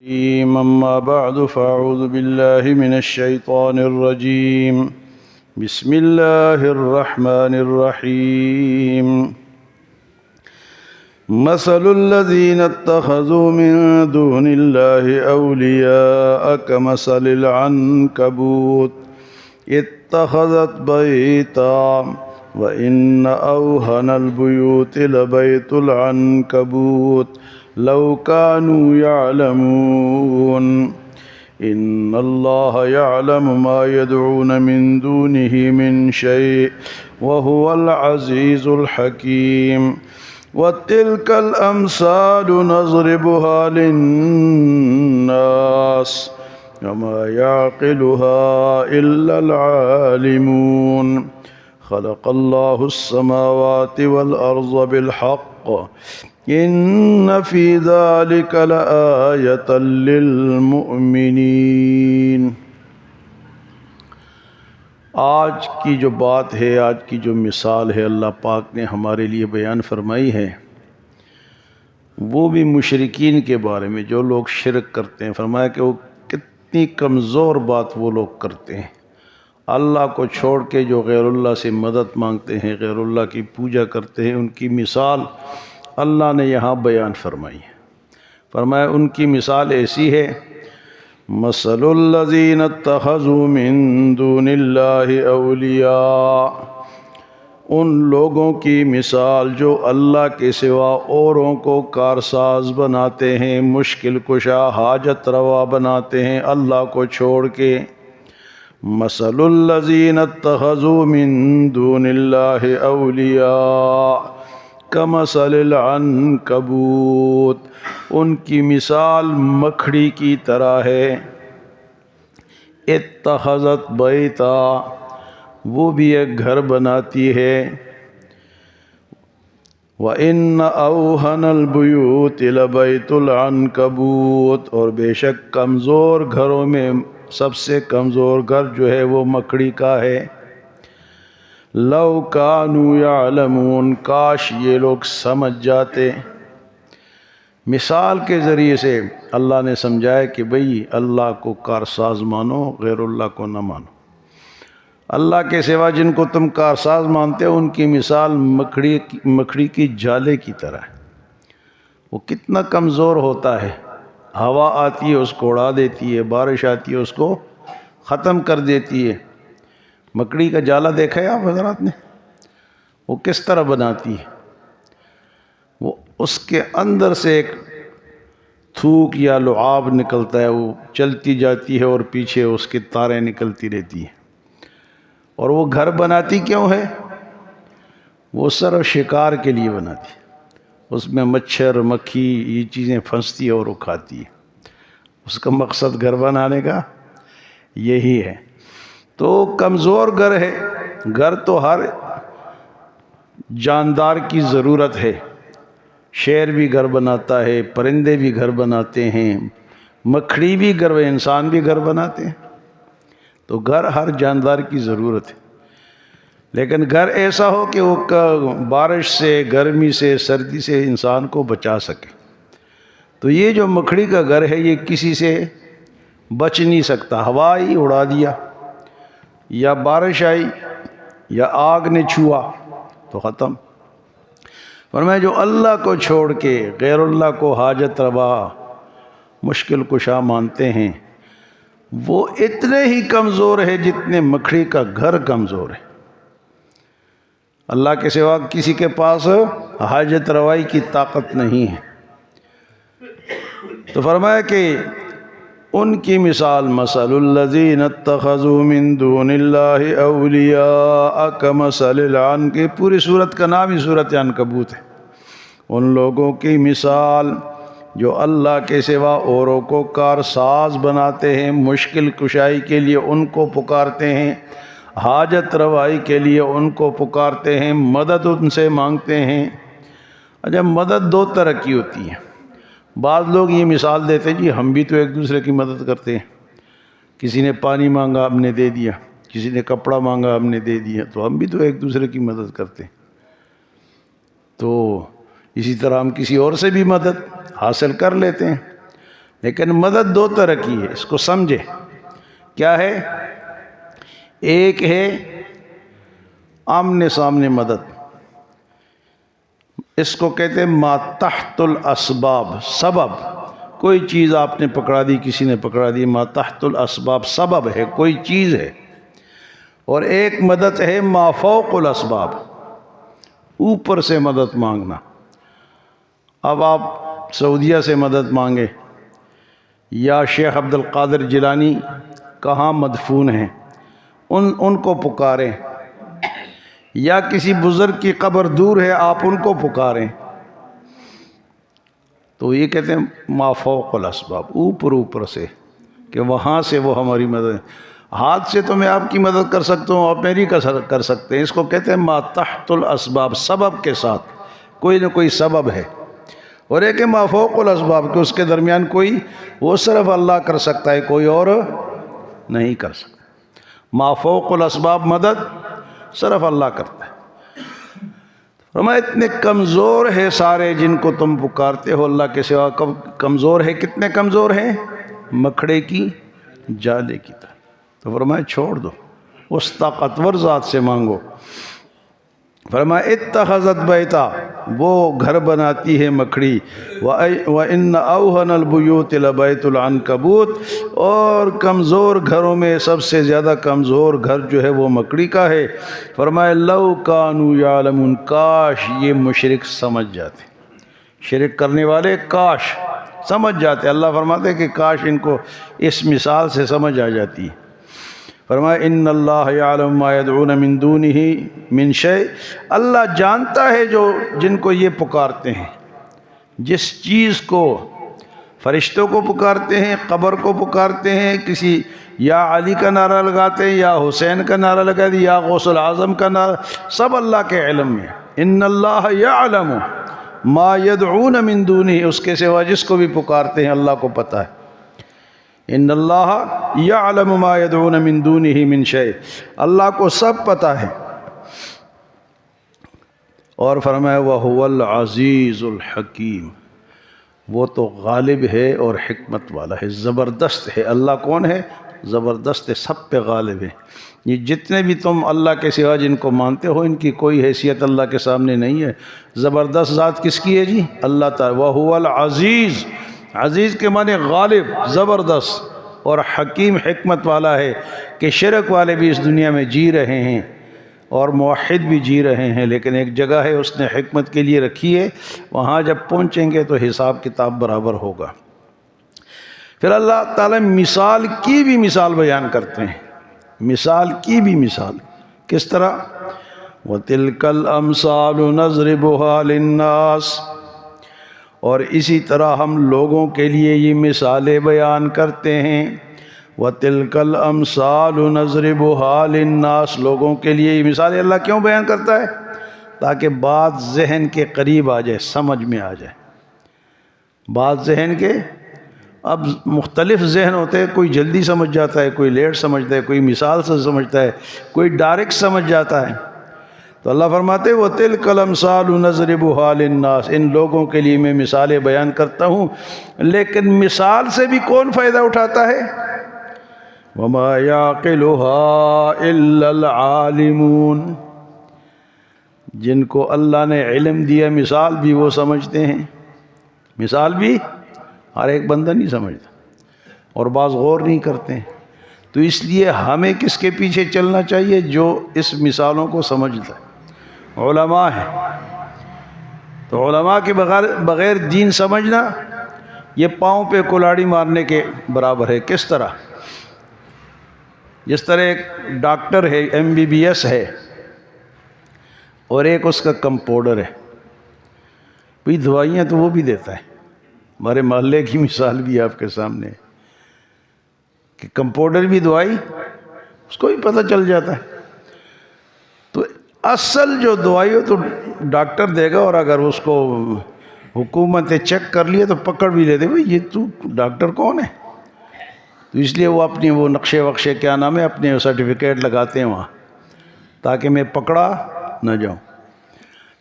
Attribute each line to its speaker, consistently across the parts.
Speaker 1: أما بعد فأعوذ بالله من الشيطان الرجيم. بسم الله الرحمن الرحيم. مثل الذين اتخذوا من دون الله أولياء كمثل العنكبوت اتخذت بيتا وإن أوهن البيوت لبيت العنكبوت لو كانوا يعلمون. إن الله يعلم ما يدعون من دونه من شيء وهو العزيز الحكيم. وتلك الأمثال نضربها للناس وما يعقلها إلا العالمون. خلق الله السماوات والأرض بالحق إن في ذلك لآية للمؤمنین۔ آج کی جو بات ہے، آج کی جو مثال ہے اللہ پاک نے ہمارے لیے بیان فرمائی ہے، وہ بھی مشرکین کے بارے میں، جو لوگ شرک کرتے ہیں۔ فرمایا کہ وہ کتنی کمزور بات وہ لوگ کرتے ہیں، اللہ کو چھوڑ کے جو غیر اللہ سے مدد مانگتے ہیں، غیر اللہ کی پوجا کرتے ہیں، ان کی مثال اللہ نے یہاں بیان فرمائی ہے۔ فرمایا ان کی مثال ایسی ہے، مثل الذین اتخذوا من دون اللہ اولیاء، ان لوگوں کی مثال جو اللہ کے سوا اوروں کو کارساز بناتے ہیں، مشکل کشا، حاجت روا بناتے ہیں اللہ کو چھوڑ کے۔ مثل الذین اتخذوا من دون اللہ اولیاء کمثل العنکبوت، ان کی مثال مکھڑی کی طرح ہے۔ اتخذت بیتا، وہ بھی ایک گھر بناتی ہے۔ وَإِنَّ أَوْهَنَ الْبُيُوتِ لَبَيْتُ الْعَنْكَبُوتِ، اور بے شک کمزور گھروں میں سب سے کمزور گھر جو ہے وہ مکڑی کا ہے۔ لَوْ كَانُوا يَعْلَمُونَ، کاش یہ لوگ سمجھ جاتے۔ مثال کے ذریعے سے اللہ نے سمجھایا کہ بھئی اللہ کو کارساز مانو، غیر اللہ کو نہ مانو۔ اللہ کے سوا جن کو تم کارساز مانتے ہو، ان کی مثال مکڑی کی جالے کی طرح ہے۔ وہ کتنا کمزور ہوتا ہے، ہوا آتی ہے اس کو اڑا دیتی ہے، بارش آتی ہے اس کو ختم کر دیتی ہے۔ مکڑی کا جالا دیکھا ہے آپ حضرات نے؟ وہ کس طرح بناتی ہے؟ وہ اس کے اندر سے ایک تھوک یا لعاب نکلتا ہے، وہ چلتی جاتی ہے اور پیچھے اس کی تاریں نکلتی رہتی ہیں۔ اور وہ گھر بناتی کیوں ہے؟ وہ صرف شکار کے لیے بناتی ہے۔ اس میں مچھر مکھی یہ چیزیں پھنستی ہے اور وہ کھاتی ہے۔ اس کا مقصد گھر بنانے کا یہی ہے۔ تو کمزور گھر ہے، گھر تو ہر جاندار کی ضرورت ہے۔ شیر بھی گھر بناتا ہے، پرندے بھی گھر بناتے ہیں، مکھڑی بھی گھر، انسان بھی گھر بناتے ہیں۔ تو گھر ہر جاندار کی ضرورت ہے، لیکن گھر ایسا ہو کہ وہ بارش سے، گرمی سے، سردی سے انسان کو بچا سکے۔ تو یہ جو مکھڑی کا گھر ہے یہ کسی سے بچ نہیں سکتا۔ ہوا آئی اڑا دیا، یا بارش آئی، یا آگ نے چھوا تو ختم۔ فرمایا جو اللہ کو چھوڑ کے غیر اللہ کو حاجت روا، مشکل کشا مانتے ہیں، وہ اتنے ہی کمزور ہے جتنے مکھڑی کا گھر کمزور ہے۔ اللہ کے سوا کسی کے پاس حاجت روائی کی طاقت نہیں ہے۔ تو فرمایا کہ ان کی مثال مثل الذین اتخذوا من دون اللہ اولیاء کمثل العنکبوت، پوری صورت کا نام ہی صورت عنکبوت ہے۔ ان لوگوں کی مثال جو اللہ کے سوا اوروں کو کارساز بناتے ہیں، مشکل کشائی کے لیے ان کو پکارتے ہیں، حاجت روائی کے لیے ان کو پکارتے ہیں، مدد ان سے مانگتے ہیں۔ اچھا، مدد دو طرح کی ہوتی ہے۔ بعض لوگ یہ مثال دیتے ہیں جی ہم بھی تو ایک دوسرے کی مدد کرتے ہیں، کسی نے پانی مانگا ہم نے دے دیا، کسی نے کپڑا مانگا ہم نے دے دیا، تو ہم بھی تو ایک دوسرے کی مدد کرتے ہیں۔ تو اسی طرح ہم کسی اور سے بھی مدد حاصل کر لیتے ہیں۔ لیکن مدد دو طرح کی ہے، اس کو سمجھے کیا ہے؟ ایک ہے آمنے سامنے مدد، اس کو کہتے ہیں ما تحت الاسباب، سبب، کوئی چیز آپ نے پکڑا دی، کسی نے پکڑا دی، ما تحت الاسباب، سبب ہے، کوئی چیز ہے۔ اور ایک مدد ہے ما فوق الاسباب، اوپر سے مدد مانگنا۔ اب آپ سعودیہ سے مدد مانگے، یا شیخ عبد القادر جیلانی کہاں مدفون ہیں ان کو پکاریں، یا کسی بزرگ کی قبر دور ہے آپ ان کو پکاریں، تو یہ کہتے ہیں ما فوق الاسباب، اوپر سے، کہ وہاں سے وہ ہماری مدد۔ ہاتھ سے تو میں آپ کی مدد کر سکتا ہوں، آپ میری کر سکتے ہیں، اس کو کہتے ہیں ما تحت الاسباب، سبب کے ساتھ، کوئی نہ کوئی سبب ہے۔ اور ایک ہے ما فوق الاسباب، کہ اس کے درمیان کوئی، وہ صرف اللہ کر سکتا ہے، کوئی اور نہیں کر سکتا۔ ما فوق الاسباب مدد صرف اللہ کرتا ہے۔ فرمایا اتنے کمزور ہے سارے جن کو تم پکارتے ہو اللہ کے سوا، کمزور ہے، کتنے کمزور ہیں؟ مکھڑے کی جالے کی طرح۔ تو فرمایا چھوڑ دو، اس طاقتور ذات سے مانگو۔ فرمایا اتخذت بیتا، وہ گھر بناتی ہے مکھڑی، وَإِنَّ أَوْهَنَ الْبُيُوتِ لَبَيْتُ الْعَنْكَبُوتِ، اور کمزور گھروں میں سب سے زیادہ کمزور گھر جو ہے وہ مکڑی کا ہے۔ فرمایا لَوْ كَانُوا يَعْلَمُونَ، کاش یہ مشرک سمجھ جاتے، شرک کرنے والے کاش سمجھ جاتے۔ اللہ فرماتے کہ کاش ان کو اس مثال سے سمجھ آ جاتی ہے۔ فرمایا ان اللہ یعلم ما یدعون من دونہ من شیء، اللہ جانتا ہے جو جن کو یہ پکارتے ہیں، جس چیز کو، فرشتوں کو پکارتے ہیں، قبر کو پکارتے ہیں، کسی یا علی کا نعرہ لگاتے ہیں، یا حسین کا نعرہ لگاتے ہیں، یا غوث العظم کا نعرہ، سب اللہ کے علم میں۔ ان اللہ یعلم ما یدعون من دونہ، اس کے سوا جس کو بھی پکارتے ہیں اللہ کو پتہ ہے۔ ان اللہ یعلم ما یدعون من دونہ من شیء، اللہ کو سب پتہ ہے۔ اور فرمایا وَهُوَ الْعَزِيزُ الْحَكِيمُ، وہ تو غالب ہے اور حکمت والا ہے، زبردست ہے۔ اللہ کون ہے؟ زبردست ہے، سب پہ غالب ہے۔ یہ جتنے بھی تم اللہ کے سوا جن کو مانتے ہو، ان کی کوئی حیثیت اللہ کے سامنے نہیں ہے۔ زبردست ذات کس کی ہے جی؟ اللہ تعالیٰ۔ وَهُوَ الْعَزِيزُ، عزیز کے معنی غالب، زبردست، اور حکیم، حکمت والا ہے، کہ شرک والے بھی اس دنیا میں جی رہے ہیں اور موحد بھی جی رہے ہیں، لیکن ایک جگہ ہے اس نے حکمت کے لیے رکھی ہے، وہاں جب پہنچیں گے تو حساب کتاب برابر ہوگا۔ پھر اللہ تعالیٰ مثال کی بھی مثال بیان کرتے ہیں، مثال کی بھی مثال کس طرح؟ وَتِلْكَ الْأَمْثَالُ نَضْرِبُهَا لِلنَّاسِ، اور اسی طرح ہم لوگوں کے لیے یہ مثالیں بیان کرتے ہیں۔ وَتِلْكَ الْأَمْثَالُ نَضْرِبُهَا لِلنَّاسِ، لوگوں کے لیے یہ مثالیں اللہ کیوں بیان کرتا ہے؟ تاکہ بات ذہن کے قریب آ جائے، سمجھ میں آ جائے۔ بات ذہن کے، اب مختلف ذہن ہوتے ہیں، کوئی جلدی سمجھ جاتا ہے، کوئی لیٹ سمجھتا ہے، کوئی مثال سے سمجھتا ہے، کوئی ڈائریکٹ سمجھ جاتا ہے۔ تو اللہ فرماتے وَتِلْكَ الْأَمْثَالُ نَضْرِبُهَا لِلنَّاسِ، ان لوگوں کے لیے میں مثالیں بیان کرتا ہوں، لیکن مثال سے بھی کون فائدہ اٹھاتا ہے؟ وَمَا يَعْقِلُهَا إِلَّا الْعَالِمُونَ، جن کو اللہ نے علم دیا مثال بھی وہ سمجھتے ہیں، مثال بھی ہر ایک بندہ نہیں سمجھتا، اور بعض غور نہیں کرتے ہیں۔ تو اس لیے ہمیں کس کے پیچھے چلنا چاہیے؟ جو اس مثالوں کو سمجھتا ہے، علماء ہیں۔ تو علماء کے بغیر دین سمجھنا یہ پاؤں پہ کلاڑی مارنے کے برابر ہے۔ کس طرح؟ جس طرح ایک ڈاکٹر ہے، MBBS ہے، اور ایک اس کا کمپاؤنڈر ہے، بھئی دوائیاں تو وہ بھی دیتا ہے۔ ہمارے محلے کی مثال بھی آپ کے سامنے ہے کہ کمپاؤنڈر بھی دوائی اس کو بھی پتہ چل جاتا ہے۔ تو اصل جو دوائی ہو تو ڈاکٹر دے گا، اور اگر اس کو حکومت نے چیک کر لیا تو پکڑ بھی لیتے، بھئی یہ تو ڈاکٹر کون ہے؟ تو اس لیے وہ اپنی وہ نقشے وقشے کیا نام ہے، اپنے سرٹیفکیٹ لگاتے ہیں وہاں، تاکہ میں پکڑا نہ جاؤں۔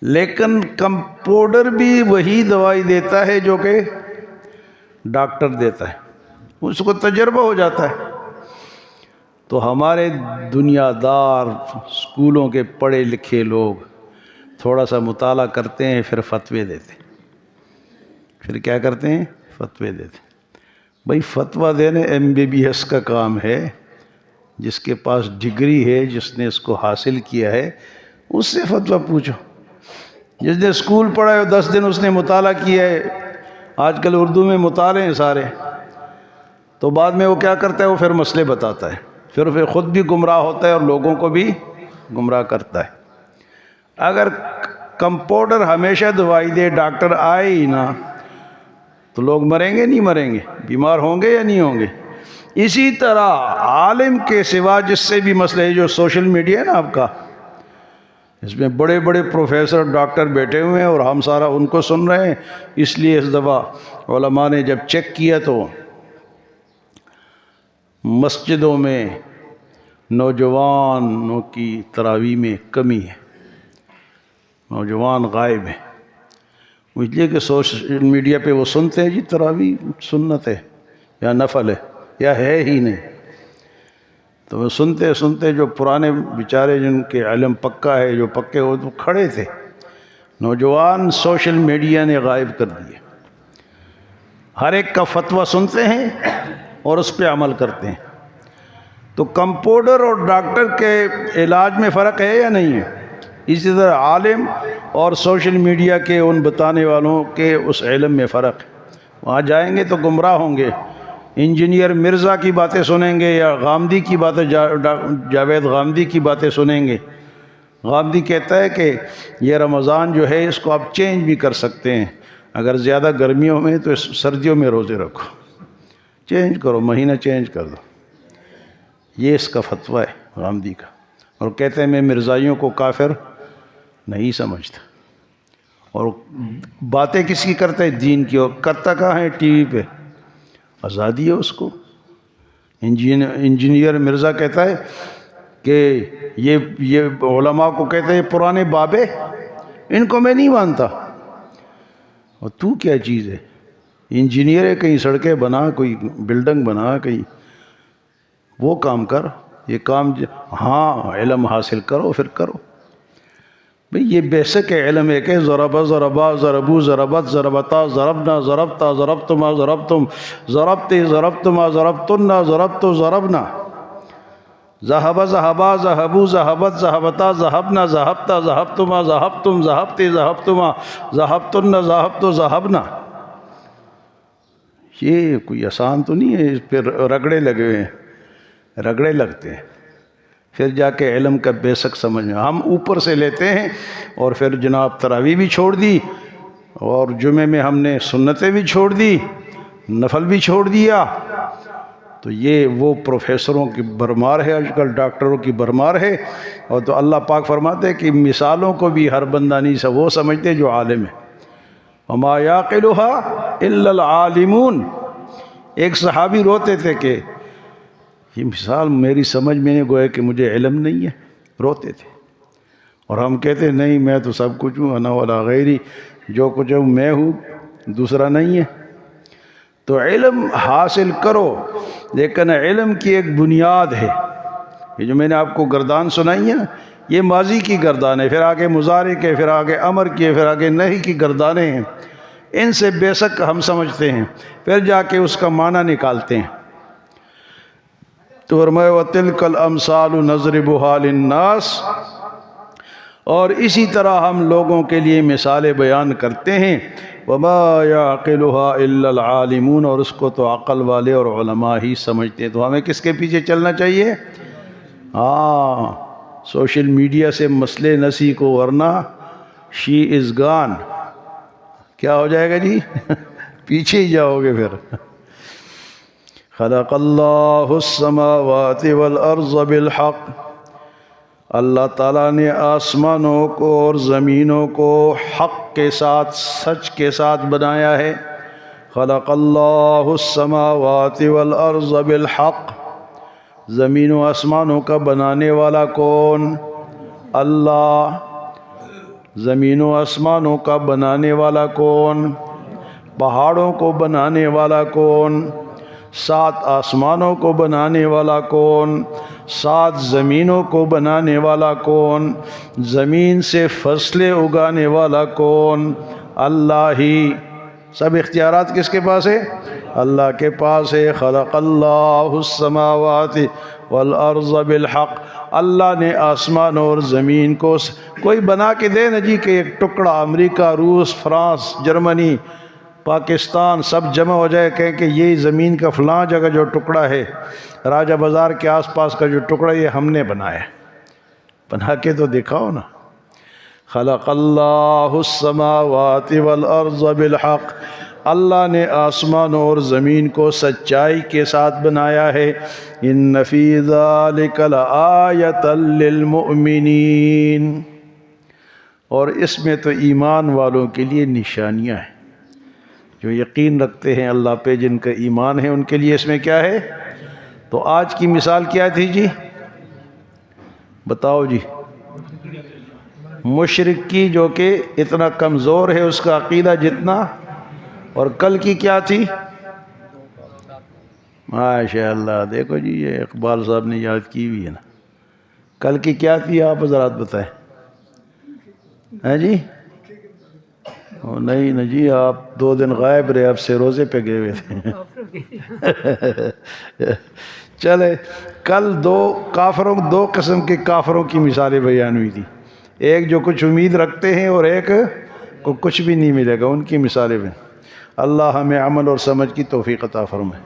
Speaker 1: لیکن کمپاؤنڈر بھی وہی دوائی دیتا ہے جو کہ ڈاکٹر دیتا ہے، اس کو تجربہ ہو جاتا ہے۔ تو ہمارے دنیا دار اسکولوں کے پڑھے لکھے لوگ تھوڑا سا مطالعہ کرتے ہیں، پھر فتوے دیتے ہیں۔ پھر کیا کرتے ہیں؟ فتوے دیتے ہیں۔ بھائی فتویٰ دینے MBBS کا کام ہے، جس کے پاس ڈگری ہے، جس نے اس کو حاصل کیا ہے، اس سے فتویٰ پوچھو۔ جس نے اسکول پڑھا ہے 10 دن اس نے مطالعہ کیا ہے، آج کل اردو میں مطالعے ہیں سارے، تو بعد میں وہ کیا کرتا ہے؟ وہ پھر مسئلے بتاتا ہے، پھر خود بھی گمراہ ہوتا ہے اور لوگوں کو بھی گمراہ کرتا ہے۔ اگر کمپاؤنڈر ہمیشہ دوائی دے، ڈاکٹر آئے ہی نہ، تو لوگ مریں گے نہیں مریں گے؟ بیمار ہوں گے یا نہیں ہوں گے؟ اسی طرح عالم کے سوا جس سے بھی مسئلہ ہے، جو سوشل میڈیا ہے نا آپ کا، اس میں بڑے بڑے پروفیسر ڈاکٹر بیٹھے ہوئے ہیں اور ہم سارا ان کو سن رہے ہیں۔ اس لیے اس دفعہ علماء نے جب چیک کیا تو مسجدوں میں نوجوانوں کی تراویح میں کمی ہے، نوجوان غائب ہیں۔ اس لیے کہ سوشل میڈیا پہ وہ سنتے ہیں جی تراویح سنت ہے یا نفل ہے یا ہے ہی نہیں، تو وہ سنتے سنتے جو پرانے بیچارے جن کے علم پکا ہے، جو پکے ہو تو کھڑے تھے، نوجوان سوشل میڈیا نے غائب کر دیے۔ ہر ایک کا فتویٰ سنتے ہیں اور اس پہ عمل کرتے ہیں۔ تو کمپاؤنڈر اور ڈاکٹر کے علاج میں فرق ہے یا نہیں ہے؟ اسی طرح عالم اور سوشل میڈیا کے ان بتانے والوں کے اس علم میں فرق ہے۔ وہاں جائیں گے تو گمراہ ہوں گے، انجینئر مرزا کی باتیں سنیں گے یا غامدی کی باتیں، جاوید غامدی کی باتیں سنیں گے۔ غامدی کہتا ہے کہ یہ رمضان جو ہے اس کو آپ چینج بھی کر سکتے ہیں، اگر زیادہ گرمیوں میں تو سردیوں میں روزے رکھو، چینج کرو، مہینہ چینج کر دو۔ یہ اس کا فتویٰ ہے غامدی کا، اور کہتے ہیں میں مرزائیوں کو کافر نہیں سمجھتا۔ اور باتیں کس کی کرتا ہے؟ دین کی، اور کرتا کہاں ہے؟ ٹی وی پہ۔ آزادی ہے اس کو۔ انجینئر مرزا کہتا ہے کہ یہ علماء کو کہتے ہیں پرانے بابے، ان کو میں نہیں مانتا۔ اور تو کیا چیز ہے؟ انجینئر ہے، کہیں سڑکیں بنا، کوئی بلڈنگ بنا، کہیں وہ کام کر، یہ کام ہاں علم حاصل کرو پھر کرو۔ بھئی یہ بیسک ہے علم، ایک ہے ضربا ضربا ضربو ضربت ضربتا ضربنا ضربتا ضربتما ضربتم ضربتی ضربتما ضربتنا ضربتو ضربنا، ذہب ذہبا ذہبو ذہبت ذہبتا ذہبنا ذہبتا ذہبتما ذہبتم ذہبتی ذہبتما ذہبتن ذہبتو ذہبنا۔ یہ کوئی آسان تو نہیں ہے، اس پہ رگڑے لگے ہوئے ہیں، رگڑے لگتے ہیں، پھر جا کے علم کا بیسک سمجھ میں۔ ہم اوپر سے لیتے ہیں، اور پھر جناب تراویح بھی چھوڑ دی، اور جمعے میں ہم نے سنتیں بھی چھوڑ دی، نفل بھی چھوڑ دیا۔ تو یہ وہ پروفیسروں کی برمار ہے، آج کل ڈاکٹروں کی برمار ہے۔ اور تو اللہ پاک فرماتے ہیں کہ مثالوں کو بھی ہر بندہ نہیں وہ سمجھتے جو عالم ہے۔ وما یعقلها الا العالمون۔ ایک صحابی روتے تھے کہ یہ مثال میری سمجھ میں نہیں، گویا کہ مجھے علم نہیں ہے، روتے تھے۔ اور ہم کہتے ہیں نہیں میں تو سب کچھ ہوں، انا ولا غیری، جو کچھ ہوں میں ہوں، دوسرا نہیں ہے۔ تو علم حاصل کرو، لیکن علم کی ایک بنیاد ہے۔ یہ جو میں نے آپ کو گردان سنائی ہے نا، یہ ماضی کی گردان ہے، پھر آگے مضارع کے، پھر آگے امر کے، پھر آگے نہی کی گردانیں ہیں۔ ان سے بیسک ہم سمجھتے ہیں، پھر جا کے اس کا معنی نکالتے ہیں۔ تو فرمایا وَتِلْكَ الْأَمْثَالُ نَضْرِبُهَا لِلنَّاسِ، اور اسی طرح ہم لوگوں کے لیے مثالیں بیان کرتے ہیں۔ وَمَا يَعْقِلُهَا إِلَّا الْعَالِمُونَ، اور اس کو تو عقل والے اور علماء ہی سمجھتے ہیں۔ تو ہمیں کس کے پیچھے چلنا چاہیے؟ سوشل میڈیا سے مسئلے نسی کو، ورنہ شی از گان، کیا ہو جائے گا جی؟ پیچھے ہی جاؤ گے پھر۔ خلق اللہ السماوات والارض بالحق، اللہ تعالیٰ نے آسمانوں کو اور زمینوں کو حق کے ساتھ، سچ کے ساتھ بنایا ہے۔ خلق اللہ السماوات والارض بالحق، زمین و آسمانوں کا بنانے والا کون؟ اللہ۔ زمین و آسمانوں کا بنانے والا کون؟ پہاڑوں کو بنانے والا کون؟ 7 آسمانوں کو بنانے والا کون؟ 7 زمینوں کو بنانے والا کون؟ زمین سے فصلیں اگانے والا کون؟ اللہ ہی۔ سب اختیارات کس کے پاس ہے؟ اللہ کے پاس ہے۔ خلق اللہ السماوات والارض بالحق، اللہ نے آسمان اور زمین کو کوئی بنا کے دے نا جی کہ ایک ٹکڑا امریکہ، روس، فرانس، جرمنی، پاکستان سب جمع ہو جائے کہیں کہ یہ زمین کا فلاں جگہ جو ٹکڑا ہے، راجہ بازار کے آس پاس کا جو ٹکڑا یہ ہم نے بنایا ہے، بنا کے تو دکھاؤ نا۔ خلق اللہ السماوات والارض بالحق، اللہ نے آسمان اور زمین کو سچائی کے ساتھ بنایا ہے۔ ان فی ذلک لآیۃ للمؤمنین، اور اس میں تو ایمان والوں کے لیے نشانیاں ہیں، جو یقین رکھتے ہیں اللہ پہ، جن کا ایمان ہے ان کے لیے اس میں کیا ہے؟ تو آج کی مثال کیا تھی جی؟ بتاؤ جی۔ مشرک کی جو کہ اتنا کمزور ہے اس کا عقیدہ جتنا، اور کل کی کیا تھی؟ ماشاء اللہ، دیکھو جی یہ اقبال صاحب نے یاد کی ہوئی ہے نا۔ کل کی کیا تھی آپ حضرات بتائیں؟ ہیں جی؟ نہیں نا جی، آپ 2 دن غائب رہے، آپ سے روزے پہ گئے ہوئے تھے۔ چلے، کل 2 قسم کے کافروں کی مثالیں بیان ہوئی تھی، ایک جو کچھ امید رکھتے ہیں اور ایک کو کچھ بھی نہیں ملے گا، ان کی مثالیں بھی۔ اللہ ہمیں عمل اور سمجھ کی توفیق عطا فرمائے۔